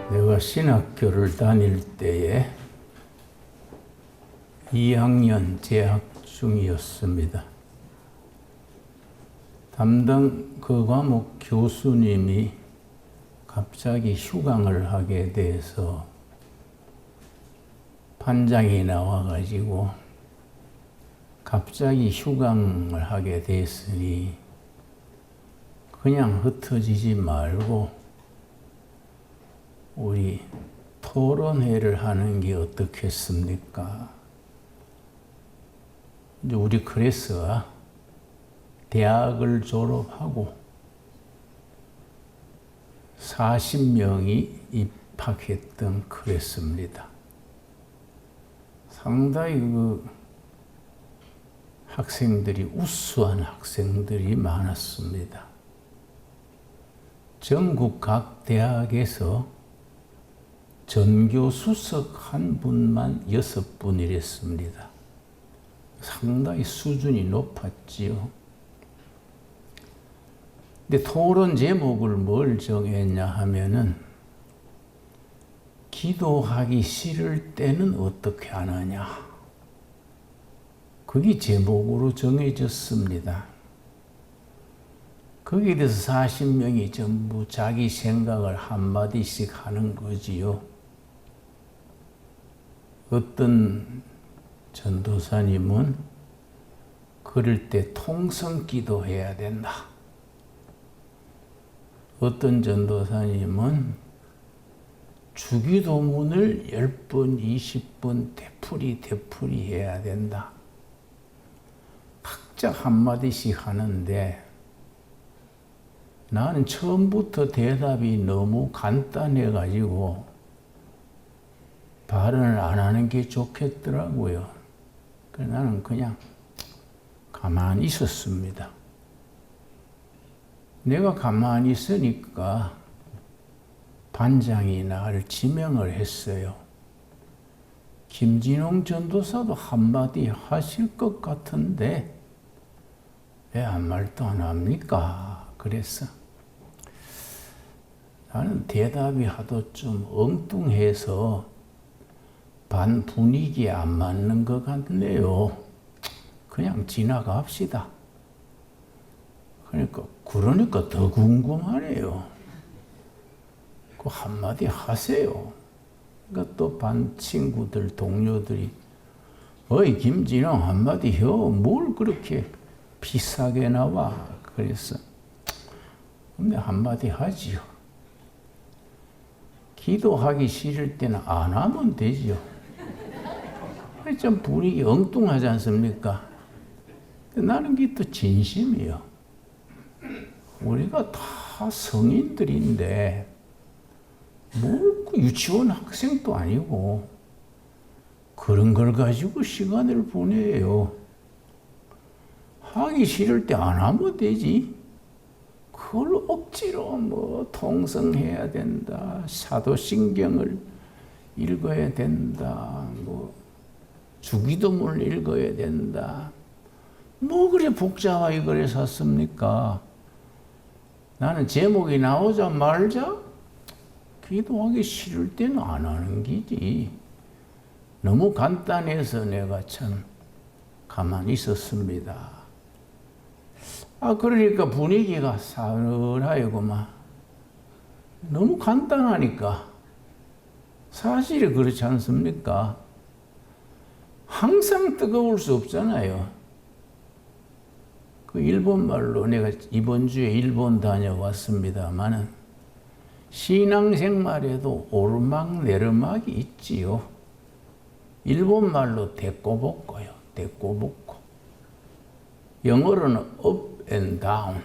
내가 신학교를 다닐 때에 2학년 재학 중이었습니다. 담당 그 과목 교수님이 갑자기 휴강을 하게 돼서 판장이 나와가지고 갑자기 휴강을 하게 됐으니 그냥 흩어지지 말고 우리 토론회를 하는 게 어떻겠습니까? 이제 우리 그래서 대학을 졸업하고 40명이 입학했던 그랬습니다. 상당히 학생들이 우수한 학생들이 많았습니다. 전국 각 대학에서 전교 수석 한 분만 6분이랬습니다. 상당히 수준이 높았지요. 근데 토론 제목을 뭘 정했냐 하면은 기도하기 싫을 때는 어떻게 하느냐. 그게 제목으로 정해졌습니다. 거기에 대해서 40명이 전부 자기 생각을 한마디씩 하는 거지요. 어떤 전도사님은 그럴 때 통성 기도해야 된다. 어떤 전도사님은 주기도문을 10번, 20번 되풀이 해야 된다. 각자 한마디씩 하는데 나는 처음부터 대답이 너무 간단해가지고 발언을 안 하는 게 좋겠더라고요. 그래서 나는 그냥 가만히 있었습니다. 내가 가만히 있으니까 반장이 나를 지명을 했어요. 김진홍 전도사도 한마디 하실 것 같은데 왜 아무 말도 안 합니까? 그랬어. 나는 대답이 하도 좀 엉뚱해서 반 분위기에 안 맞는 것 같네요. 그냥 지나갑시다. 그러니까 더 궁금하네요. 그 한마디 하세요. 그러니까 또 반 친구들, 동료들이 어이 김진홍 한마디 해. 뭘 그렇게 비싸게 나와. 그랬어. 근데 한마디 하지요. 기도하기 싫을 때는 안 하면 되지요. 좀 분위기 엉뚱하지 않습니까? 나는 그게 또 진심이에요. 우리가 다 성인들인데 뭐 유치원 학생도 아니고 그런 걸 가지고 시간을 보내요. 하기 싫을 때 안 하면 되지. 그걸 억지로 뭐 통성해야 된다, 사도신경을 읽어야 된다, 뭐 주기도문을 읽어야 된다. 뭐 그래 복잡하게 그래 샀습니까? 나는 제목이 나오자 말자 기도하기 싫을 때는 안 하는 기지. 너무 간단해서 내가 참 가만히 있었습니다. 그러니까 분위기가 싸늘하구만. 너무 간단하니까. 사실이 그렇지 않습니까? 항상 뜨거울 수 없잖아요. 그 일본말로 내가 이번 주에 일본 다녀왔습니다만은 신앙생활에도 오르막내리막이 있지요. 일본말로 데꼬복고요. 데꼬복고. 영어로는 up and down.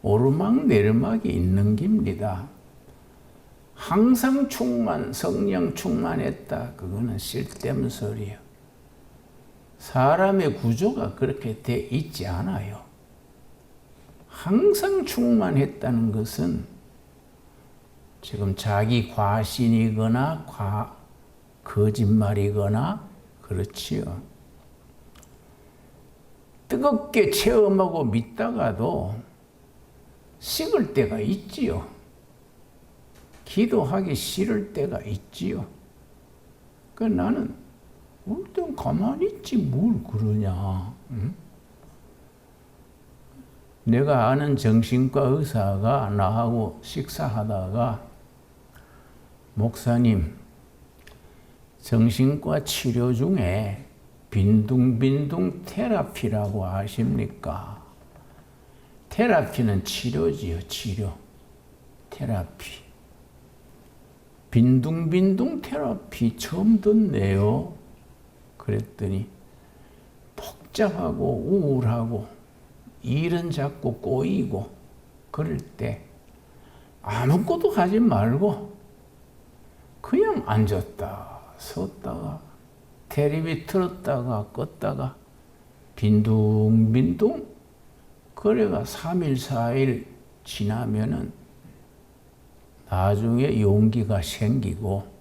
오르막내리막이 있는 겁니다. 항상 성령 충만했다. 그거는 쓸데없는 소리예요. 사람의 구조가 그렇게 돼 있지 않아요. 항상 충만했다는 것은 지금 자기 과신이거나 거짓말이거나 그렇지요. 뜨겁게 체험하고 믿다가도 식을 때가 있지요. 기도하기 싫을 때가 있지요. 그 나는 일단 가만히 있지 뭘 그러냐. 응? 내가 아는 정신과 의사가 나하고 식사하다가 목사님, 정신과 치료 중에 빈둥빈둥 테라피라고 아십니까? 테라피는 치료지요, 치료. 테라피. 빈둥빈둥 테라피 처음 듣네요. 그랬더니 복잡하고 우울하고 일은 자꾸 꼬이고 그럴 때 아무것도 하지 말고 그냥 앉았다 섰다가 테레비 틀었다가 껐다가 빈둥빈둥 그래가 3일 4일 지나면은 나중에 용기가 생기고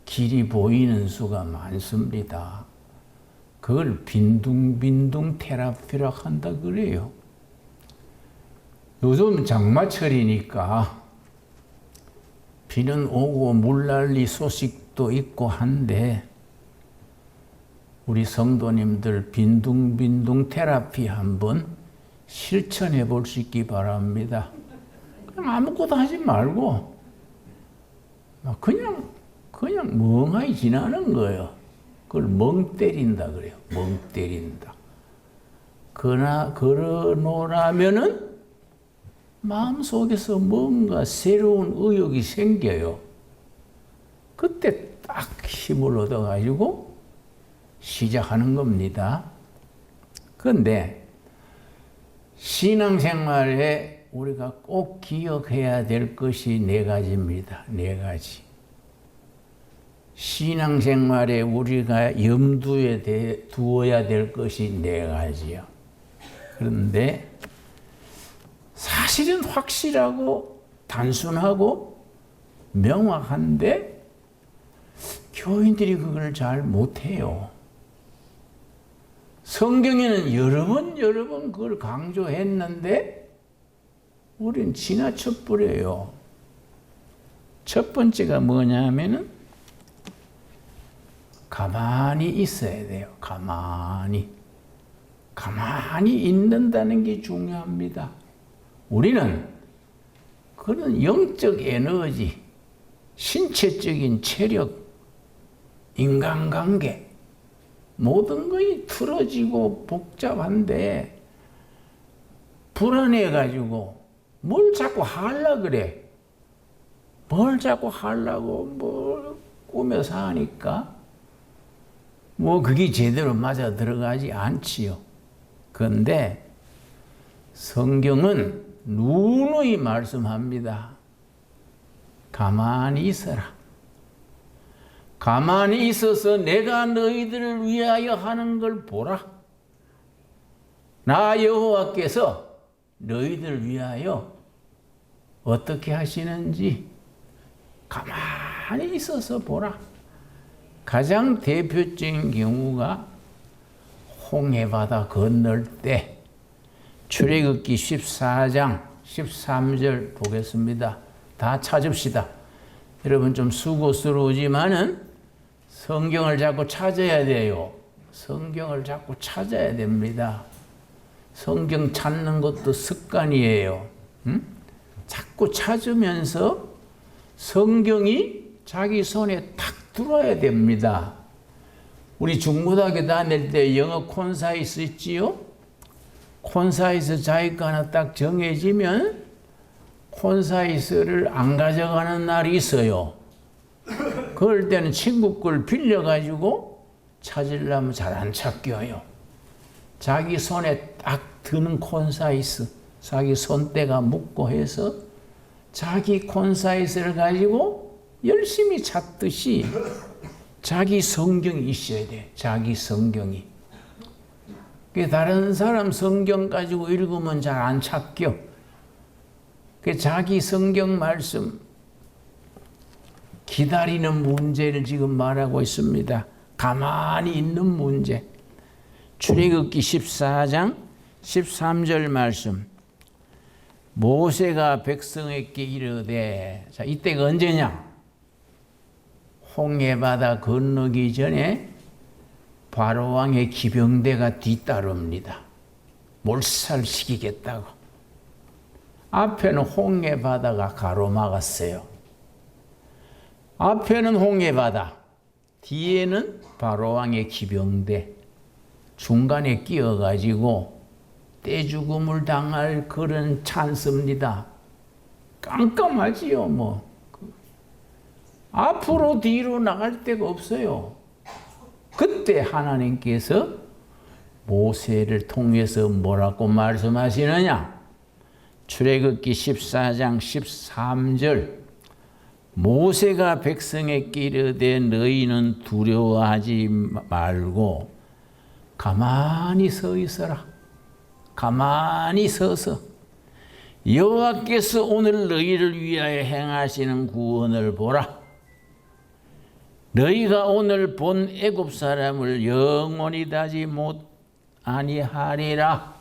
길이 보이는 수가 많습니다. 그걸 빈둥빈둥 테라피라 한다 그래요. 요즘 장마철이니까 비는 오고 물난리 소식도 있고 한데 우리 성도님들 빈둥빈둥 테라피 한번 실천해 볼 수 있기 바랍니다. 그냥 아무것도 하지 말고 그냥 멍하니 지나는 거예요. 그걸 멍 때린다 그래요. 멍 때린다. 걸어놓으라면은 마음속에서 뭔가 새로운 의욕이 생겨요. 그때 딱 힘을 얻어가지고 시작하는 겁니다. 그런데 신앙생활에 우리가 꼭 기억해야 될 것이 4가지입니다. 4가지. 신앙생활에 우리가 염두에 두어야 될 것이 4가지요. 그런데 사실은 확실하고 단순하고 명확한데 교인들이 그걸 잘 못해요. 성경에는 여러 번 그걸 강조했는데 우린 지나쳐버려요. 첫 번째가 뭐냐면은 가만히 있어야 돼요. 가만히 있는다는 게 중요합니다. 우리는 그런 영적 에너지, 신체적인 체력, 인간관계 모든 것이 틀어지고 복잡한데 불안해가지고 뭘 자꾸 하려고 그래. 뭘 자꾸 하려고 뭘 꾸며서 하니까 그게 제대로 맞아 들어가지 않지요. 그런데 성경은 누누이 말씀합니다. 가만히 있어라. 가만히 있어서 내가 너희들을 위하여 하는 걸 보라. 나 여호와께서 너희들을 위하여 어떻게 하시는지 가만히 있어서 보라. 가장 대표적인 경우가 홍해바다 건널 때 출애굽기 14장 13절 보겠습니다. 다 찾읍시다. 여러분 좀 수고스러우지만은 성경을 자꾸 찾아야 돼요. 성경을 자꾸 찾아야 됩니다. 성경 찾는 것도 습관이에요. 자꾸 찾으면서 성경이 자기 손에 탁 들어야 됩니다. 우리 중고등학교 다닐 때 영어 콘사이스 있지요? 콘사이스 자기가 하나 딱 정해지면 콘사이스를 안 가져가는 날이 있어요. 그럴 때는 친구 걸 빌려가지고 찾으려면 잘 안 찾겨요. 자기 손에 딱 드는 콘사이스, 자기 손때가 묻고 해서 자기 콘사이스를 가지고 열심히 찾듯이 자기 성경이 있어야 돼. 자기 성경이. 다른 사람 성경 가지고 읽으면 잘 안 찾겨. 자기 성경 말씀 기다리는 문제를 지금 말하고 있습니다. 가만히 있는 문제. 출애굽기 14장 13절 말씀. 모세가 백성에게 이르되, 자, 이때가 언제냐? 홍해바다 건너기 전에 바로왕의 기병대가 뒤따릅니다. 몰살시키겠다고. 앞에는 홍해바다가 가로막았어요. 앞에는 홍해바다, 뒤에는 바로왕의 기병대, 중간에 끼어가지고 떼죽음을 당할 그런 찬스입니다. 깜깜하지요, 뭐. 앞으로 뒤로 나갈 데가 없어요. 그때 하나님께서 모세를 통해서 뭐라고 말씀하시느냐? 출애굽기 14장 13절, 모세가 백성에게 이르되 너희는 두려워하지 말고 가만히 서 있어라. 가만히 서서 여호와께서 오늘 너희를 위하여 행하시는 구원을 보라. 너희가 오늘 본 애굽 사람을 영원히 다시 못 아니하리라.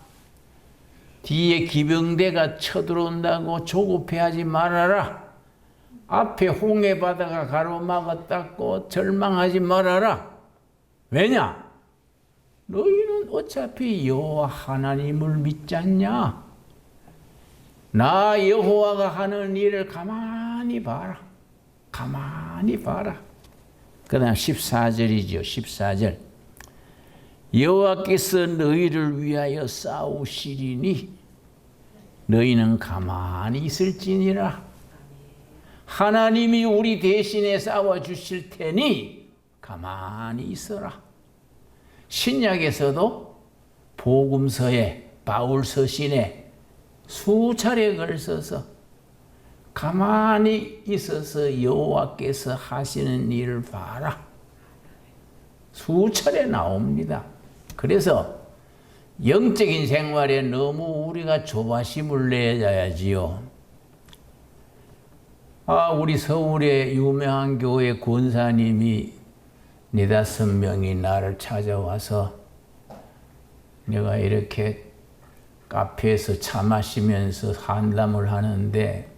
뒤에 기병대가 쳐들어온다고 조급해하지 말아라. 앞에 홍해바다가 가로막았다고 절망하지 말아라. 왜냐? 너희는 어차피 여호와 하나님을 믿지 않냐? 나 여호와가 하는 일을 가만히 봐라. 가만히 봐라. 그 다음 14절이죠. 14절. 여호와께서 너희를 위하여 싸우시리니 너희는 가만히 있을지니라. 하나님이 우리 대신에 싸워주실 테니 가만히 있어라. 신약에서도 복음서에 바울 서신에 수차례 걸쳐서 가만히 있어서 여호와께서 하시는 일을 봐라. 수차례 나옵니다. 그래서 영적인 생활에 너무 우리가 조바심을 내야지요. 우리 서울의 유명한 교회 권사님이 4-5명이 나를 찾아와서 내가 이렇게 카페에서 차 마시면서 한담을 하는데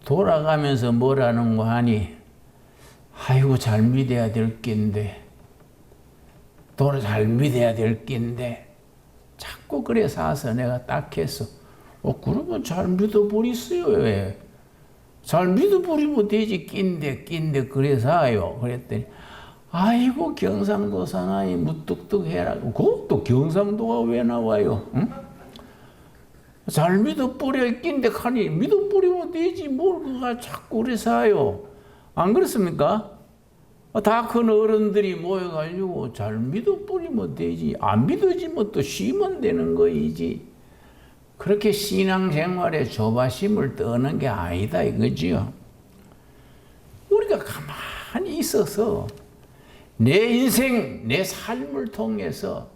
돌아가면서 뭐라는 거 하니, 아이고 잘 믿어야 될 낀데, 잘 믿어야 될 낀데, 자꾸 그래 사서 내가 딱 했어. 그러면 잘 믿어버리세요. 왜? 잘 믿어버리면 되지. 낀데 그래 사요. 그랬더니 아이고 경상도 사나이 무뚝뚝해라. 그것도 경상도가 왜 나와요? 응? 잘 믿어버려 낀데 하니 믿어버리면 되지. 뭘 그가 자꾸 그래 사요. 안 그렇습니까? 다 큰 어른들이 모여가지고 잘 믿어버리면 되지. 안 믿어지면 또 쉬면 되는 거이지. 그렇게 신앙생활에 조바심을 떠는 게 아니다 이거지요. 우리가 가만히 있어서 내 인생, 내 삶을 통해서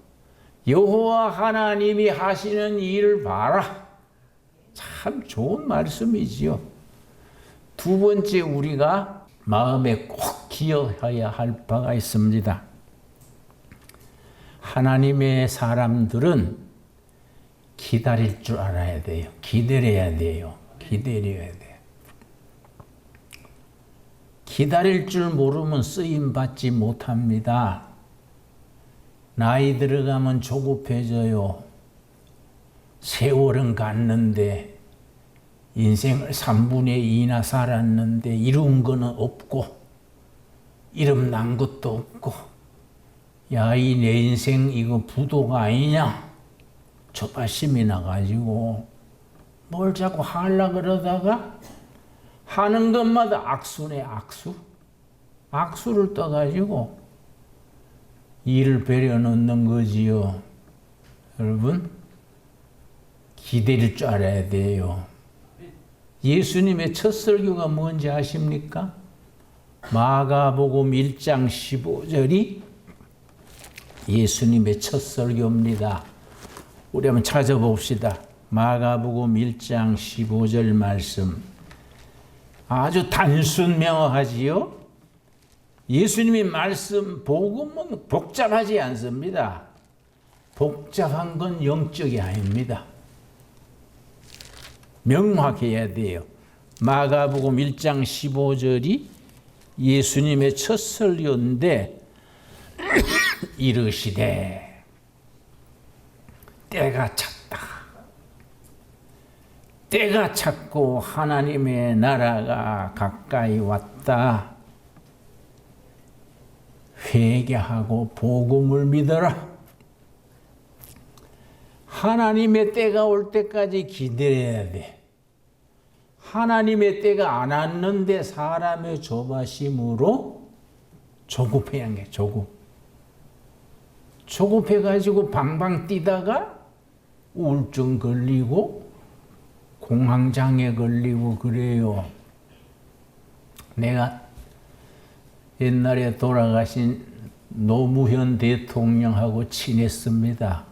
여호와 하나님이 하시는 일을 봐라. 참 좋은 말씀이지요. 두 번째 우리가 마음에 꼭 기억해야 할 바가 있습니다. 하나님의 사람들은 기다릴 줄 알아야 돼요. 기다려야 돼요. 기다려야 돼요. 기다릴 줄 모르면 쓰임 받지 못합니다. 나이 들어가면 조급해져요. 세월은 갔는데 인생을 3분의 2나 살았는데 이룬 거는 없고 이름 난 것도 없고, 야, 이 내 인생 이거 부도가 아니냐? 조바심이 나가지고 뭘 자꾸 하려고 그러다가 하는 것마다 악수네, 악수. 악수를 떠가지고 일을 배려 놓는 거지요. 여러분, 기다릴 줄 알아야 돼요. 예수님의 첫 설교가 뭔지 아십니까? 마가복음 1장 15절이 예수님의 첫 설교입니다. 우리 한번 찾아봅시다. 마가복음 1장 15절 말씀. 아주 단순 명확하지요? 예수님의 말씀, 복음은 복잡하지 않습니다. 복잡한 건 영적이 아닙니다. 명확해야 돼요. 마가복음 1장 15절이 예수님의 첫 설교인데 이르시되 때가 찼다. 때가 찼고 하나님의 나라가 가까이 왔다. 회개하고 복음을 믿어라. 하나님의 때가 올 때까지 기다려야 돼. 하나님의 때가 안 왔는데 사람의 조바심으로 조급해야 해. 조급해가지고 방방 뛰다가 우울증 걸리고 공황장애 걸리고 그래요. 내가 옛날에 돌아가신 노무현 대통령하고 친했습니다.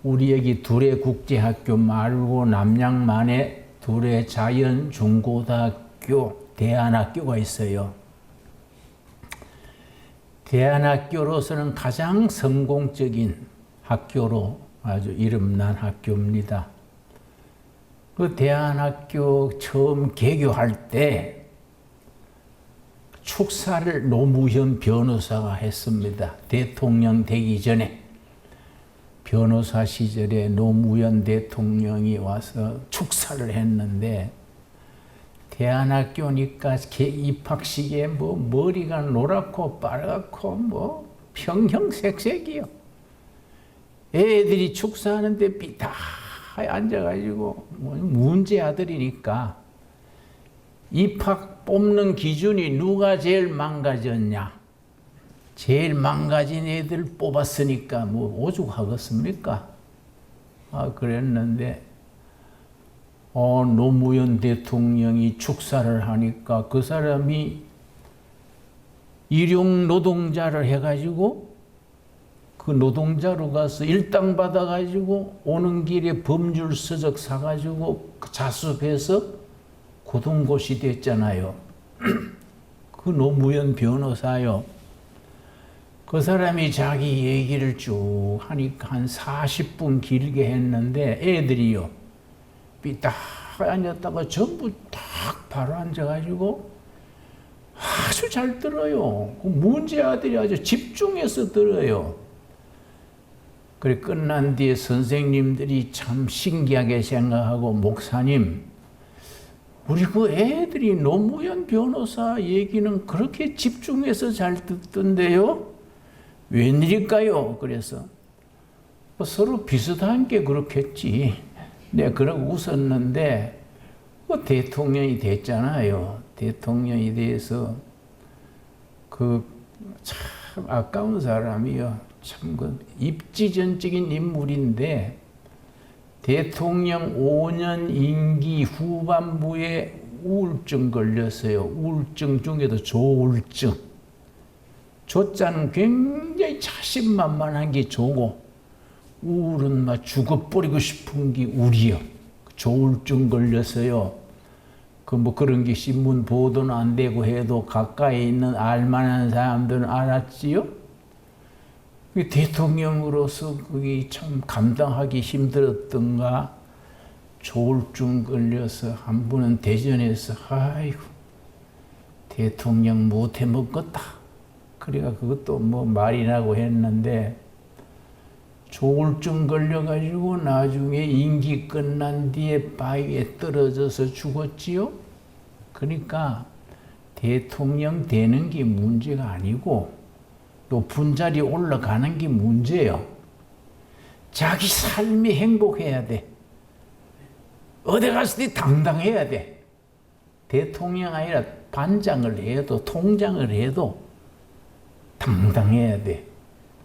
우리 여기 두레 국제학교 말고 남양만에 두레 자연중고등학교 대안학교가 있어요. 대안학교로서는 가장 성공적인 학교로 아주 이름난 학교입니다. 그 대안학교 처음 개교할 때 축사를 노무현 변호사가 했습니다. 대통령 되기 전에 변호사 시절에 노무현 대통령이 와서 축사를 했는데 대안학교니까 입학식에 뭐 머리가 노랗고 빨갛고 평형색색이요. 애들이 축사하는데 삐딱하게 앉아가지고 문제 아들이니까 입학 뽑는 기준이 누가 제일 망가졌냐. 제일 망가진 애들 뽑았으니까 오죽하겠습니까? 그랬는데 노무현 대통령이 축사를 하니까 그 사람이 일용 노동자를 해가지고 그 노동자로 가서 일당 받아가지고 오는 길에 범줄 서적 사가지고 자습해서 고동고시 됐잖아요. 그 노무현 변호사요. 그 사람이 자기 얘기를 쭉 하니까 한 40분 길게 했는데 애들이요. 삐딱 앉았다가 전부 딱 바로 앉아가지고 아주 잘 들어요. 그 문제 아들이 아주 집중해서 들어요. 그래 끝난 뒤에 선생님들이 참 신기하게 생각하고 목사님 우리 그 애들이 노무현 변호사 얘기는 그렇게 집중해서 잘 듣던데요? 웬일일까요? 그래서 서로 비슷한 게 그렇겠지. 내가 그러고 웃었는데 대통령이 됐잖아요. 대통령이 돼서 참 아까운 사람이요. 참 입지전적인 인물인데 대통령 5년 임기 후반부에 우울증 걸렸어요. 우울증 중에도 조울증. 조자는 굉장히 자신만만한 게 조고 우울은 막 죽어버리고 싶은 게 우리요. 조울증 걸렸어요. 그런 게 신문 보도는 안 되고 해도 가까이 있는 알만한 사람들은 알았지요. 대통령으로서 그게 참 감당하기 힘들었던가. 조울증 걸려서 한 번은 대전에서 아이고 대통령 못해 먹겠다. 그러니까 그것도 말이 나고 했는데 조울증 걸려가지고 나중에 임기 끝난 뒤에 바위에 떨어져서 죽었지요. 그러니까 대통령 되는 게 문제가 아니고 높은 자리에 올라가는 게 문제예요. 자기 삶이 행복해야 돼. 어디 갔을 때 당당해야 돼. 대통령 아니라 반장을 해도 통장을 해도 당당해야 돼.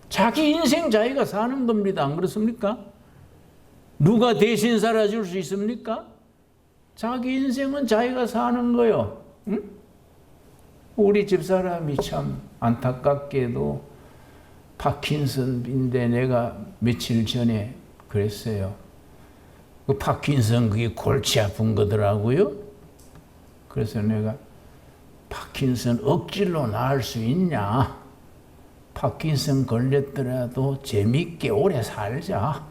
자기 인생 자기가 사는 겁니다. 안 그렇습니까? 누가 대신 살아줄 수 있습니까? 자기 인생은 자기가 사는 거요. 응? 우리 집사람이 참 안타깝게도 파킨슨인데 내가 며칠 전에 그랬어요. 그 파킨슨 그게 골치 아픈 거더라고요. 그래서 내가 파킨슨 억지로 나을 수 있냐? 파킨슨 걸렸더라도 재밌게 오래 살자.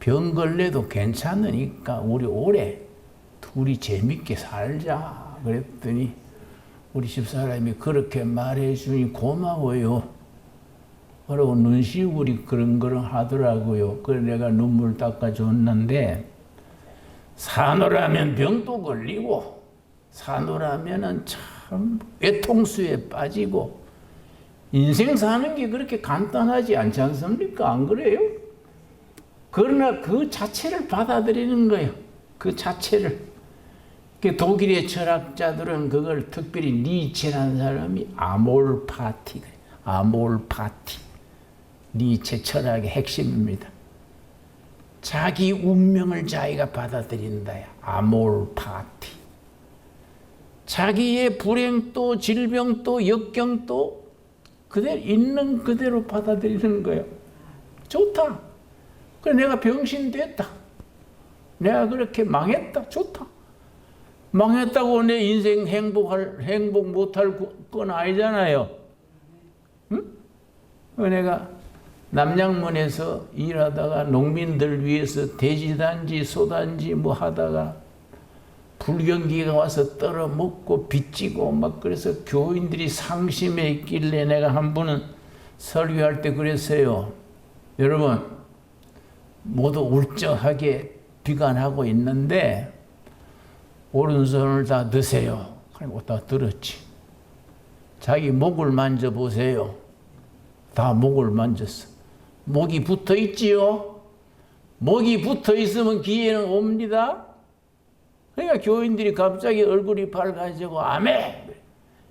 병 걸려도 괜찮으니까 우리 오래 둘이 재밌게 살자. 그랬더니 우리 집사람이 그렇게 말해 주니 고마워요. 그러고 눈시울이 그렁그렁 하더라고요. 그래서 내가 눈물 닦아줬는데, 사노라면 병도 걸리고 사노라면은 참 외통수에 빠지고 인생 사는 게 그렇게 간단하지 않지 않습니까? 안 그래요? 그러나 그 자체를 받아들이는 거예요. 그 자체를. 독일의 철학자들은 그걸 특별히 니체라는 사람이 아몰파티, 아몰파티. 니체 철학의 핵심입니다. 자기 운명을 자기가 받아들인다야. 아몰파티. 자기의 불행도 질병도 역경도 그대로 있는 그대로 받아들이는 거예요. 좋다. 그래 내가 병신됐다. 내가 그렇게 망했다. 좋다. 망했다고 내 인생 행복 못할 건 아니잖아요. 응? 내가 남양문에서 일하다가 농민들 위해서 돼지단지 소단지 뭐 하다가 불경기가 와서 떨어 먹고 빚지고 막 그래서 교인들이 상심해 있길래 내가 한 번은 설교할 때 그랬어요. 여러분 모두 울적하게 비관하고 있는데 오른손을 다 드세요. 그리고 다 들었지. 자기 목을 만져보세요. 다 목을 만졌어. 목이 붙어 있지요? 목이 붙어 있으면 기회는 옵니다. 그러니까 교인들이 갑자기 얼굴이 밝아지고 아멘.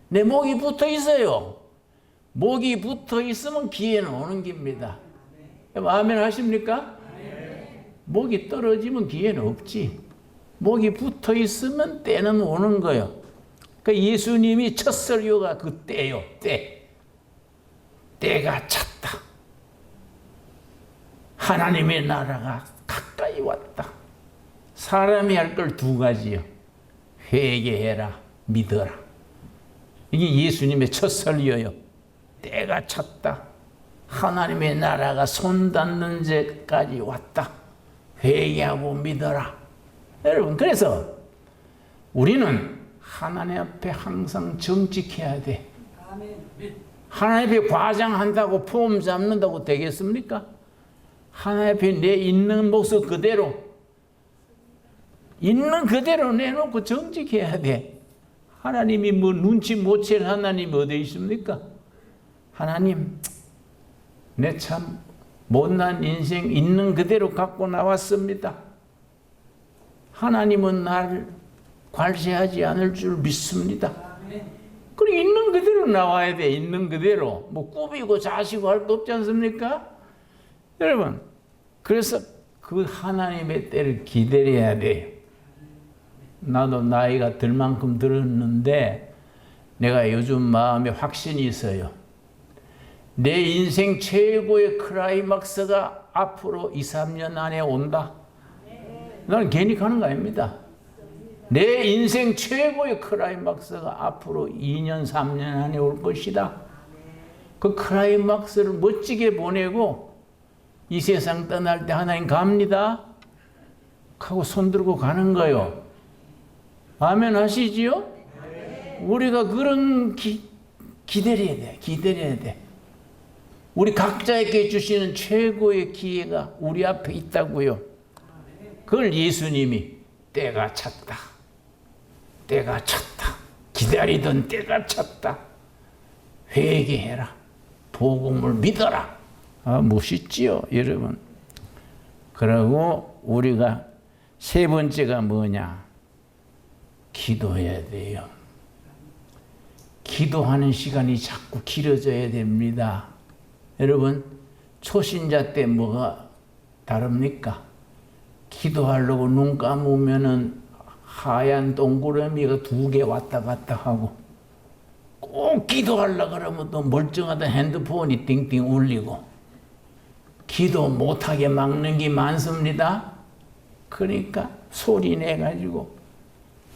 내 목이 붙어 있어요. 목이 붙어 있으면 기회는 오는 겁니다. 아멘 하십니까? 목이 떨어지면 기회는 없지. 목이 붙어 있으면 때는 오는 거예요. 그러니까 예수님이 첫 설교가 그 때요. 때가 찼다. 하나님의 나라가 가까이 왔다. 사람이 할 걸 두 가지요. 회개해라, 믿어라. 이게 예수님의 첫 설교요. 때가 찼다. 하나님의 나라가 손 닿는 데까지 왔다. 회개하고 믿어라. 여러분, 그래서 우리는 하나님 앞에 항상 정직해야 돼. 하나님 앞에 과장한다고 폼 잡는다고 되겠습니까? 하나님 앞에 내 있는 모습 그대로 내놓고 정직해야 돼. 하나님이 뭐 눈치 못 챌 하나님이 어디 있습니까? 하나님, 내 참 못난 인생 있는 그대로 갖고 나왔습니다. 하나님은 나를 괄시하지 않을 줄 믿습니다. 그리고 있는 그대로 나와야 돼. 있는 그대로. 뭐 꾸미고 자시고 할 거 없지 않습니까? 여러분, 그래서 그 하나님의 때를 기다려야 돼요. 나도 나이가 들 만큼 들었는데 내가 요즘 마음에 확신이 있어요. 내 인생 최고의 클라이막스가 앞으로 2, 3년 안에 온다. 나는 괜히 가는 거 아닙니다. 내 인생 최고의 클라이막스가 앞으로 2년, 3년 안에 올 것이다. 그 클라이막스를 멋지게 보내고 이 세상 떠날 때 하나님 갑니다 하고 손 들고 가는 거예요. 아멘 하시지요? 우리가 그런 기다려야 돼. 기다려야 돼. 우리 각자에게 주시는 최고의 기회가 우리 앞에 있다고요. 그걸 예수님이 때가 찼다. 때가 찼다. 기다리던 때가 찼다. 회개해라. 복음을 믿어라. 멋있지요, 여러분. 그리고 우리가 세 번째가 뭐냐? 기도해야 돼요. 기도하는 시간이 자꾸 길어져야 됩니다. 여러분, 초신자 때 뭐가 다릅니까? 기도하려고 눈 감으면은 하얀 동그라미가 2개 왔다 갔다 하고, 꼭 기도하려고 그러면 또 멀쩡하던 핸드폰이 띵띵 울리고, 기도 못하게 막는 게 많습니다. 그러니까 소리 내가지고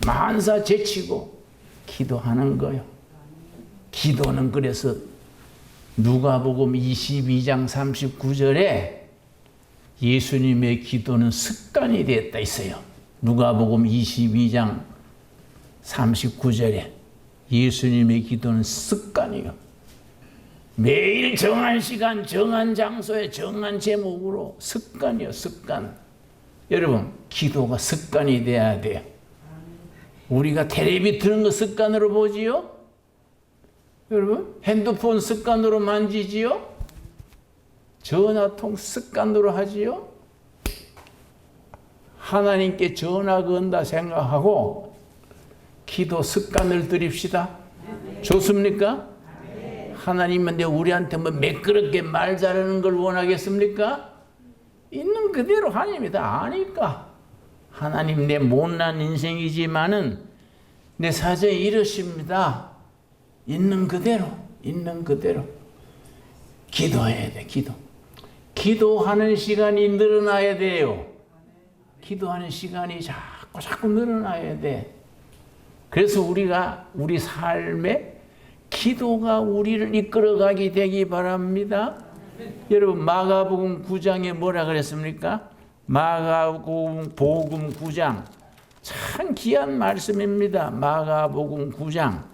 만사 제치고 기도하는 거예요. 기도는 그래서 누가복음 22장 39절에 예수님의 기도는 습관이 되었다 있어요. 누가복음 22장 39절에 예수님의 기도는 습관이요. 매일 정한 시간, 정한 장소에 정한 제목으로 습관이요, 습관. 여러분, 기도가 습관이 돼야 돼요. 우리가 텔레비 트는 거 습관으로 보지요? 여러분, 핸드폰 습관으로 만지지요? 전화통 습관으로 하지요? 하나님께 전화 건다 생각하고 기도 습관을 들입시다. 좋습니까? 하나님은 우리한테 뭐 매끄럽게 말 잘하는 걸 원하겠습니까? 있는 그대로 하나님이 다 아니까. 하나님 내 못난 인생이지만은 내 사정이 이러십니다. 있는 그대로, 있는 그대로. 기도해야 돼, 기도. 기도하는 시간이 늘어나야 돼요. 기도하는 시간이 자꾸 늘어나야 돼. 그래서 우리가 우리 삶에 기도가 우리를 이끌어가게 되기 바랍니다. 여러분, 마가복음 9장에 뭐라 그랬습니까? 마가복음 9장 참 귀한 말씀입니다. 마가복음 9장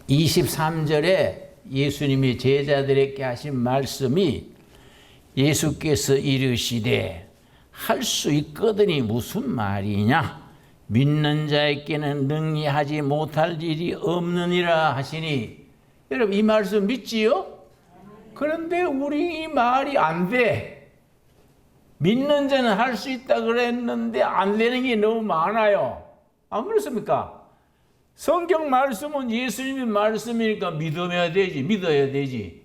23절에 예수님이 제자들에게 하신 말씀이 예수께서 이르시되 할 수 있거든이 무슨 말이냐? 믿는 자에게는 능히 하지 못할 일이 없느니라 하시니. 여러분, 이 말씀 믿지요? 그런데 우리 이 말이 안 돼. 믿는 자는 할 수 있다 그랬는데 안 되는 게 너무 많아요. 안 그렇습니까? 성경 말씀은 예수님의 말씀이니까 믿어야 되지. 믿어야 되지.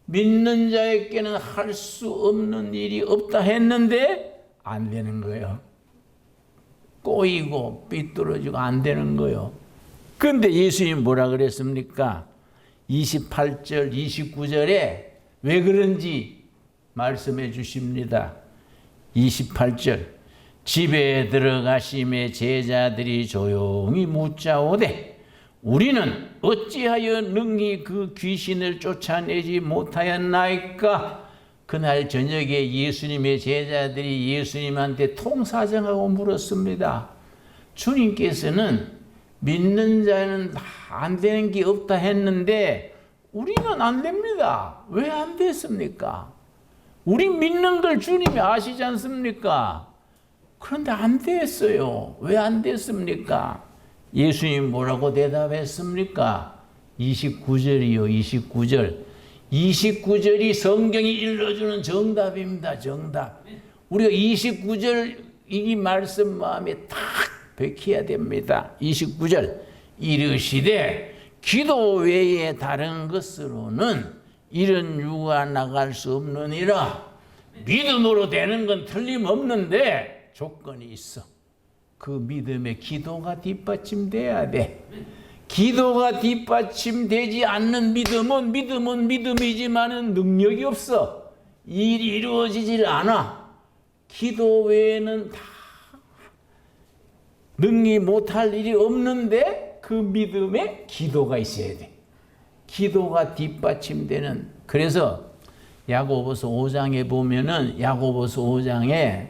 믿는 자에게는 할 수 없는 일이 없다 했는데 안 되는 거예요. 꼬이고 삐뚤어지고 안 되는 거예요. 그런데 예수님 뭐라 그랬습니까? 28절, 29절에 왜 그런지 말씀해 주십니다. 28절, 집에 들어가심에 제자들이 조용히 묻자오되 우리는 어찌하여 능히 그 귀신을 쫓아내지 못하였나이까? 그날 저녁에 예수님의 제자들이 예수님한테 통사정하고 물었습니다. 주님께서는 믿는 자는 다 안 되는 게 없다 했는데 우리는 안 됩니다. 왜 안 됐습니까? 우리 믿는 걸 주님이 아시지 않습니까? 그런데 안 됐어요. 왜 안 됐습니까? 예수님 뭐라고 대답했습니까? 29절이요, 29절. 29절이 성경이 일러주는 정답입니다. 정답. 우리가 29절 이 말씀 마음에 딱 bek혀야 됩니다. 29절. 이르시되 기도 외에 다른 것으로는 이런 유가 나갈 수 없느니라. 믿음으로 되는 건 틀림없는데 조건이 있어. 그 믿음에 기도가 뒷받침돼야 돼. 기도가 뒷받침되지 않는 믿음은 믿음이지만은 능력이 없어. 일이 이루어지질 않아. 기도 외에는 다 능히 못할 일이 없는데 그 믿음에 기도가 있어야 돼. 기도가 뒷받침되는. 그래서 야고보서 5장에 보면은 야고보서 5장에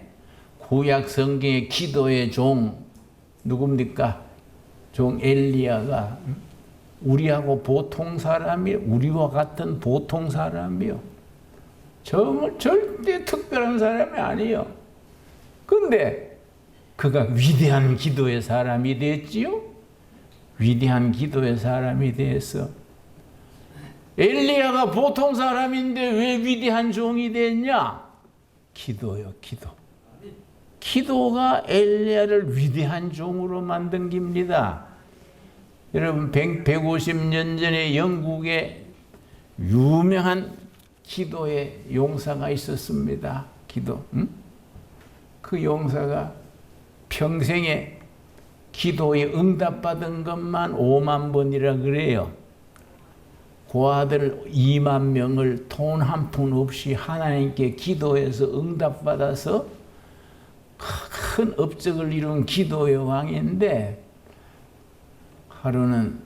구약 성경의 기도의 종 누굽니까? 종 엘리야가 우리하고 보통 사람이 우리와 같은 보통 사람이요. 정말 절대 특별한 사람이 아니에요. 근데 그가 위대한 기도의 사람이 됐지요. 위대한 기도의 사람이 됐어. 엘리야가 보통 사람인데 왜 위대한 종이 됐냐? 기도요, 기도. 기도가 엘리야를 위대한 종으로 만든 겁니다. 여러분, 150년 전에 영국에 유명한 기도의 용사가 있었습니다. 기도. 그 용사가 평생에 기도에 응답받은 것만 5만 번이라 그래요. 그 아들 2만 명을 돈 한 푼 없이 하나님께 기도해서 응답받아서 큰 업적을 이룬 기도의 왕인데, 하루는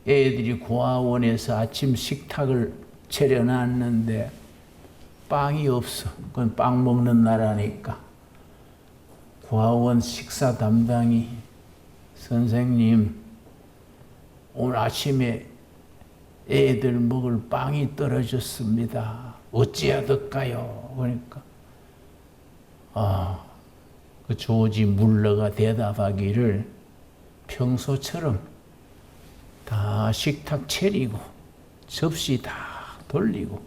애들이 고아원에서 아침 식탁을 차려놨는데 빵이 없어. 그건 빵 먹는 나라니까. 고아원 식사 담당이 선생님 오늘 아침에 애들 먹을 빵이 떨어졌습니다. 어찌해야 될까요? 그러니까 그 조지 물러가 대답하기를 평소처럼 다 식탁 차리고 접시 다 돌리고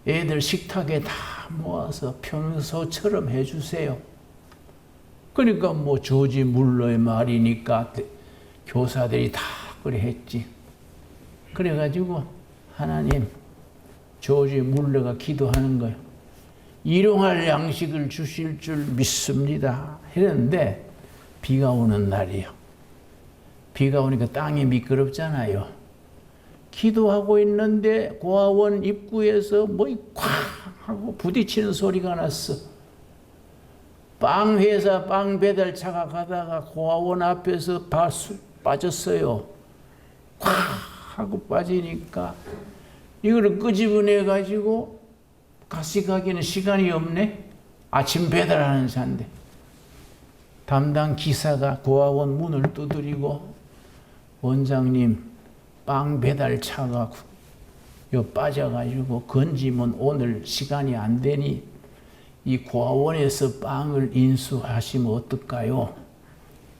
애들 식탁에 다 모아서 평소처럼 해주세요. 그러니까 뭐 조지 물러의 말이니까 교사들이 다 그래 했지. 그래가지고 하나님 조지 물러가 기도하는 거예요. 일용할 양식을 주실 줄 믿습니다. 했는데 비가 오는 날이에요. 비가 오니까 땅이 미끄럽잖아요. 기도하고 있는데 고아원 입구에서 뭐이 쾅 하고 부딪히는 소리가 났어. 빵 회사 빵 배달차가 가다가 고아원 앞에서 빠졌어요. 쾅 하고 빠지니까 이거를 끄집어내 가지고 같이 가기는 시간이 없네. 아침 배달하는 차인데 담당 기사가 고아원 문을 두드리고 원장님 빵 배달차가 빠져가지고 건지면 오늘 시간이 안 되니 이 고아원에서 빵을 인수하시면 어떨까요?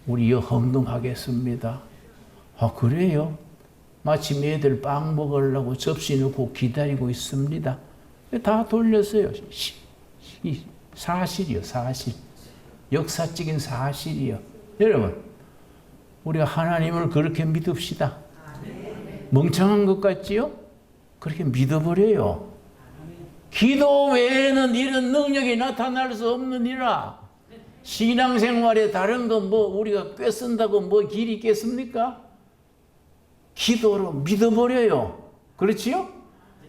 우리 헌금하겠습니다. 아 그래요? 마침 애들 빵 먹으려고 접시 넣고 기다리고 있습니다. 다 돌렸어요. 사실이요, 사실. 역사적인 사실이요. 여러분, 우리가 하나님을 그렇게 믿읍시다. 멍청한 것 같지요? 그렇게 믿어버려요. 기도 외에는 이런 능력이 나타날 수 없느니라. 신앙생활에 다른 거 뭐 우리가 꿰쓴다고 뭐 길이 있겠습니까? 기도로 믿어버려요. 그렇지요?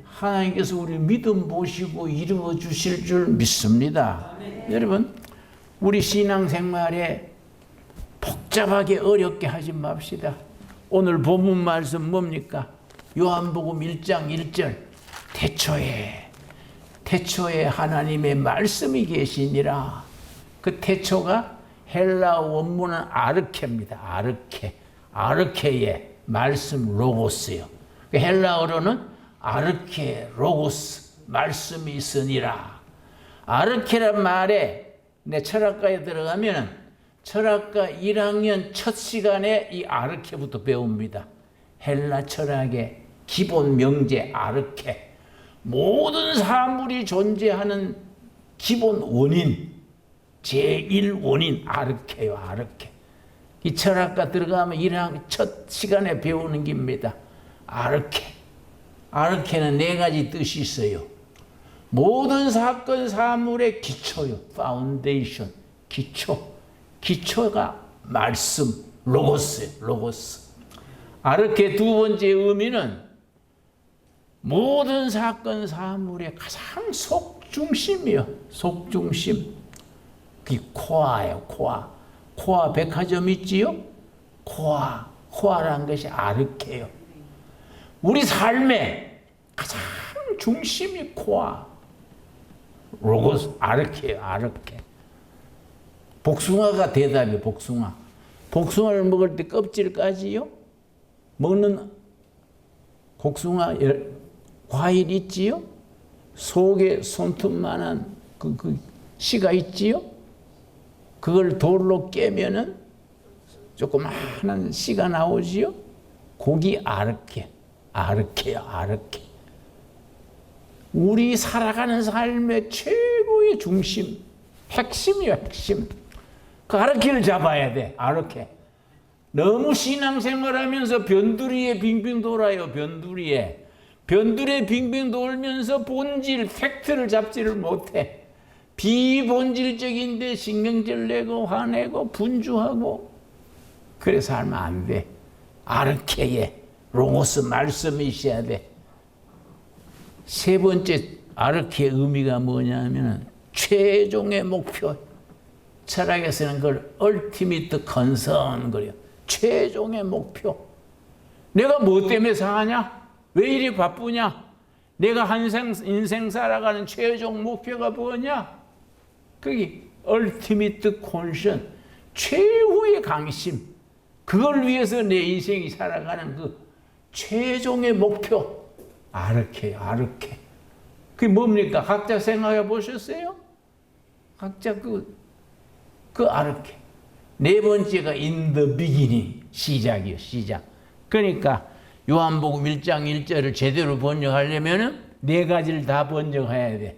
하나님께서 우리 믿음 보시고 이루어 주실 줄 믿습니다. 여러분, 우리 신앙생활에 복잡하게 어렵게 하지 맙시다. 오늘 본문 말씀 뭡니까? 요한복음 1장 1절 태초에 하나님의 말씀이 계시니라. 그 태초가 헬라 원문은 아르케입니다. 아르케의 말씀 로고스요. 그 헬라어로는 아르케 로고스 말씀이 있으니라. 아르케란 말에 내 철학과에 들어가면 철학과 1학년 첫 시간에 이 아르케부터 배웁니다. 헬라 철학의 기본 명제 아르케. 모든 사물이 존재하는 기본 원인, 제1원인 아르케요. 아르케. 이 철학과 들어가면 1학년 첫 시간에 배우는 겁니다. 아르케. 아르케는 4가지 뜻이 있어요. 모든 사건 사물의 기초요. 파운데이션. 기초가 말씀, 로고스. 아르케 두 번째 의미는 모든 사건 사물의 가장 속중심이요. 속중심. 그게 코아예요. 코아 백화점 있지요? 코아라는 것이 아르케요. 우리 삶의 가장 중심이 코아. 로고스, 아르케요. 아르케. 복숭아가 대답이에요. 복숭아를 먹을 때 껍질까지요? 먹는 복숭아 과일 있지요? 속에 손톱만한 그 씨가 있지요? 그걸 돌로 깨면은 조그마한 씨가 나오지요? 고기 아르케요. 아르케. 우리 살아가는 삶의 최고의 중심, 핵심이요, 핵심. 그 아르케를 잡아야 돼, 아르케. 너무 신앙생활하면서 변두리에 빙빙 돌아요, 변두리에 빙빙 돌면서 본질, 팩트를 잡지를 못해. 비본질적인데 신경질 내고 화내고 분주하고 그래서 하면 안 돼. 아르케에 로고스 말씀이 있어야 돼. 세 번째 아르케의 의미가 뭐냐면 최종의 목표. 철학에서는 그걸 ultimate concern 그래요. 최종의 목표. 내가 뭐 때문에 사냐? 왜 이리 바쁘냐? 내가 인생 살아가는 최종 목표가 뭐냐? 그게 ultimate conscience, 최후의 강심. 그걸 위해서 내 인생이 살아가는 그 최종의 목표. 아르케, 아르케. 그게 뭡니까? 각자 생각해 보셨어요? 각자 그 아르케. 네 번째가 in the beginning, 시작이요, 시작. 그러니까 요한복음 1장 1절을 제대로 번역하려면 네 가지를 다 번역해야 돼.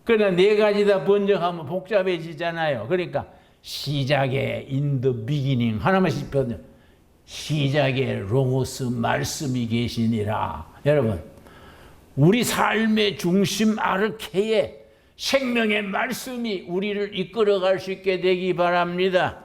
그러나 네 가지 다 번역하면 복잡해지잖아요. 그러니까 시작에 in the beginning 하나만씩 번역. 시작에 로고스 말씀이 계시니라. 여러분, 우리 삶의 중심 아르케에 생명의 말씀이 우리를 이끌어갈 수 있게 되기 바랍니다.